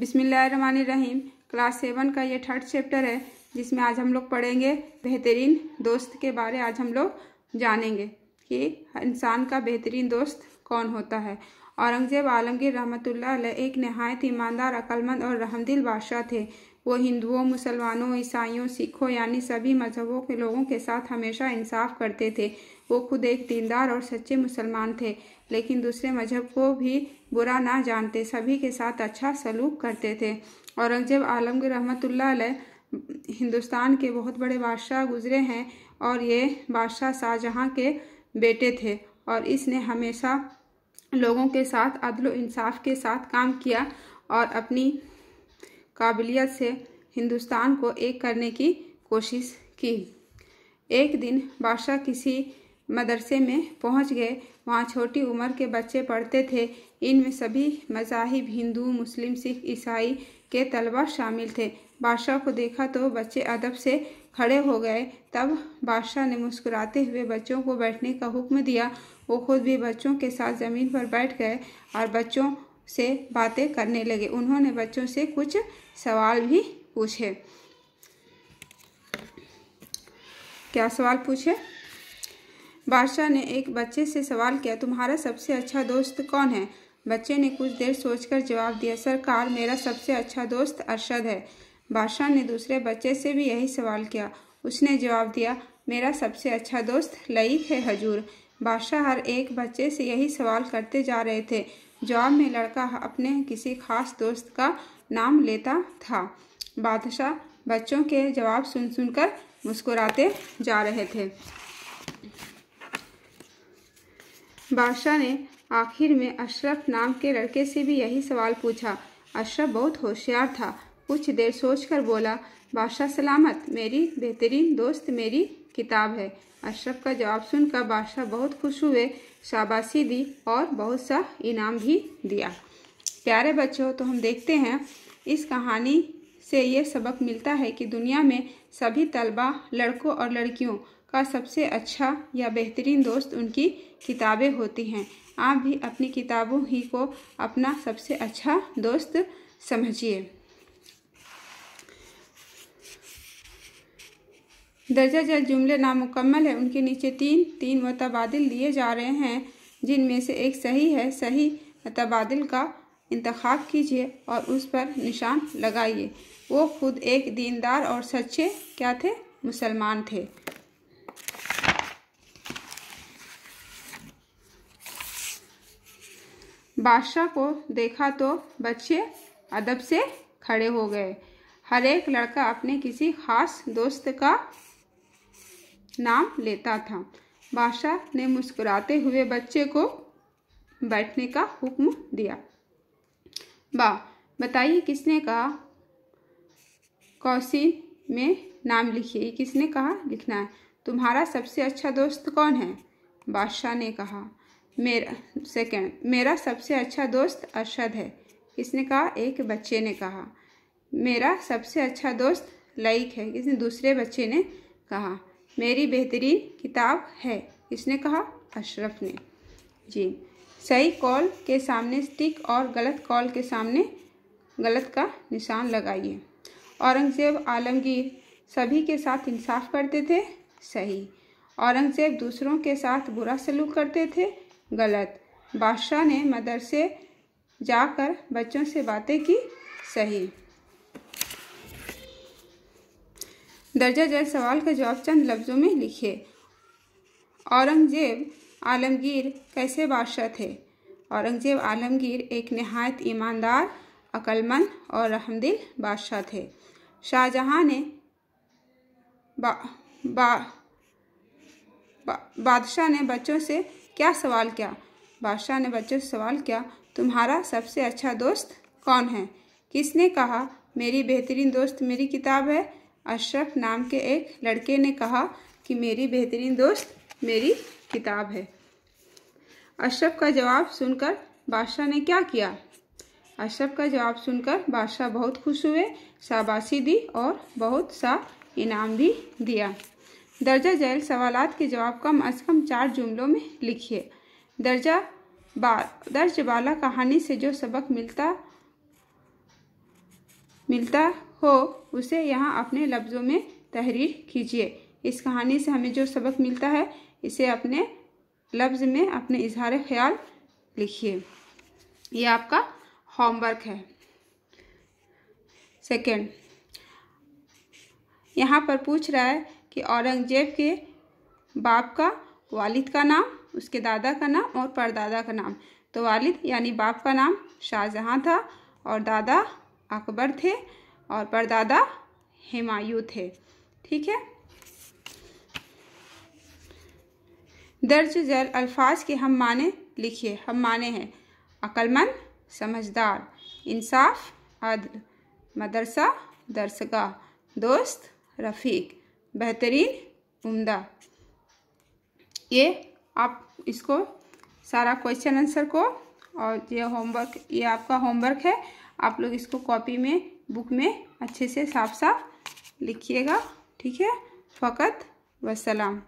बिस्मिल्लाहिर्रहमानिर्रहीम। क्लास 7 का ये 3rd चैप्टर है, जिसमें आज हम लोग पढ़ेंगे बेहतरीन दोस्त के बारे। आज हम लोग जानेंगे कि इंसान का बेहतरीन दोस्त कौन होता है। औरंगज़ेब आलमगीर रहमतुल्लाह अलैह एक नहायत ईमानदार, अक्लमंद और रहमदिल बादशाह थे। वो हिंदुओं, मुसलमानों, ईसाइयों, सिखों यानी सभी मजहबों के लोगों के साथ हमेशा इंसाफ करते थे। वो खुद एक दीनदार और सच्चे मुसलमान थे, लेकिन दूसरे मजहब को भी बुरा ना जानते, सभी के साथ अच्छा सलूक करते थे। औरंगज़ेब आलमगीर रहमतुल्लाह अलैह हिंदुस्तान के बहुत बड़े बादशाह गुजरे हैं और ये बादशाह शाहजहां के बेटे थे, और इसने हमेशा लोगों के साथ अदल व इंसाफ के साथ काम किया और अपनी काबिलियत से हिंदुस्तान को एक करने की कोशिश की। एक दिन बादशाह किसी मदरसे में पहुंच गए। वहां छोटी उम्र के बच्चे पढ़ते थे। इनमें सभी मज़ाहिब, हिंदू, मुस्लिम, सिख, ईसाई के तलबा शामिल थे। बादशाह को देखा तो बच्चे अदब से खड़े हो गए। तब बादशाह ने मुस्कुराते हुए बच्चों को बैठने का हुक्म दिया। वो खुद भी बच्चों के साथ ज़मीन पर बैठ गए और बच्चों से बातें करने लगे। उन्होंने बच्चों से कुछ सवाल भी पूछे। क्या सवाल पूछे? बादशाह ने एक बच्चे से सवाल किया, तुम्हारा सबसे अच्छा दोस्त कौन है? बच्चे ने कुछ देर सोचकर जवाब दिया, सरकार, मेरा सबसे अच्छा दोस्त अरशद है। बादशाह ने दूसरे बच्चे से भी यही सवाल किया। उसने जवाब दिया, मेरा सबसे अच्छा दोस्त लईक है हजूर। बादशाह हर एक बच्चे से यही सवाल करते जा रहे थे। जवाब में लड़का अपने किसी खास दोस्त का नाम लेता था। बादशाह बच्चों के जवाब सुन सुनकर मुस्कुराते जा रहे थे। बादशाह ने आखिर में अशरफ नाम के लड़के से भी यही सवाल पूछा। अशरफ बहुत होशियार था। कुछ देर सोचकर बोला, बादशाह सलामत, मेरी बेहतरीन दोस्त मेरी किताब है। अशरफ का जवाब सुनकर बादशाह बहुत खुश हुए, शाबाशी दी और बहुत सा इनाम भी दिया। प्यारे बच्चों, तो हम देखते हैं इस कहानी से ये सबक मिलता है कि दुनिया में सभी तलबा, लड़कों और लड़कियों का सबसे अच्छा या बेहतरीन दोस्त उनकी किताबें होती हैं। आप भी अपनी किताबों ही को अपना सबसे अच्छा दोस्त समझिए। दर्जा जल जुमले नामुकम्मल है, उनके नीचे तीन मुतबादिल दिए जा रहे हैं, जिनमें से एक सही है। सही मुतबादिल का इंतखाब कीजिए और उस पर निशान लगाइए। वो खुद एक दीनदार और सच्चे क्या थे? मुसलमान थे। बादशाह को देखा तो बच्चे अदब से खड़े हो गए। हर एक लड़का अपने किसी खास दोस्त का नाम लेता था। बादशाह ने मुस्कुराते हुए बच्चे को बैठने का हुक्म दिया। बताइए किसने कहा कौसिन में नाम लिखिए। किसने कहा लिखना है? तुम्हारा सबसे अच्छा दोस्त कौन है? बादशाह ने कहा मेरा सबसे अच्छा दोस्त अरशद है। किसने कहा? एक बच्चे ने कहा। मेरा सबसे अच्छा दोस्त लईक है। किसने? दूसरे बच्चे ने कहा। मेरी बेहतरीन किताब है। किसने कहा? अशरफ ने। जी, सही कॉल के सामने टिक और गलत कॉल के सामने गलत का निशान लगाइए। औरंगज़ेब आलमगीर सभी के साथ इंसाफ करते थे। सही। औरंगज़ेब दूसरों के साथ बुरा सलूक करते थे। गलत। बादशाह ने मदरसे जाकर बच्चों से बातें की। सही। दर्जा जल सवाल का जवाब चंद लफ्ज़ों में लिखिए। औरंगज़ेब आलमगीर कैसे बादशाह थे? औरंगज़ेब आलमगीर एक नहायत ईमानदार, अक्लमंद और रहमदिल बादशाह थे। शाहजहां ने बादशाह ने बच्चों से क्या सवाल किया? बादशाह ने बच्चों से सवाल किया, तुम्हारा सबसे अच्छा दोस्त कौन है? किसने कहा मेरी बेहतरीन दोस्त मेरी किताब है? अशरफ नाम के एक लड़के ने कहा कि मेरी बेहतरीन दोस्त मेरी किताब है। अशरफ का जवाब सुनकर बादशाह ने क्या किया? अशरफ का जवाब सुनकर बादशाह बहुत खुश हुए, शाबाशी दी और बहुत सा इनाम भी दिया। दर्जा झैल सवालात के जवाब कम अज कम 4 जुमलों में लिखिए। दर्ज बाला कहानी से जो सबक मिलता मिलता हो उसे यहाँ अपने लफ्ज़ों में तहरीर कीजिए। इस कहानी से हमें जो सबक मिलता है इसे अपने लफ्ज़ में अपने इजहार ख्याल लिखिए। ये आपका होमवर्क है। सेकंड, यहाँ पर पूछ रहा है कि औरंगजेब के बाप का वालिद का नाम, उसके दादा का नाम और परदादा का नाम। तो वालिद यानी बाप का नाम शाहजहां था और दादा अकबर थे और परदादा हुमायूं थे। ठीक है। दर्ज झैल अल्फाज के हम माने लिखिए। हम माने हैं अक्लमंद, समझदार, इंसाफ, अदल, मदरसा, दरसगाह, दोस्त, रफ़ीक, बेहतरीन, उम्दा। ये आप इसको सारा क्वेश्चन आंसर को और ये होमवर्क, ये आपका होमवर्क है। आप लोग इसको कॉपी में, बुक में अच्छे से साफ साफ लिखिएगा। ठीक है। फ़कत वस्सलाम।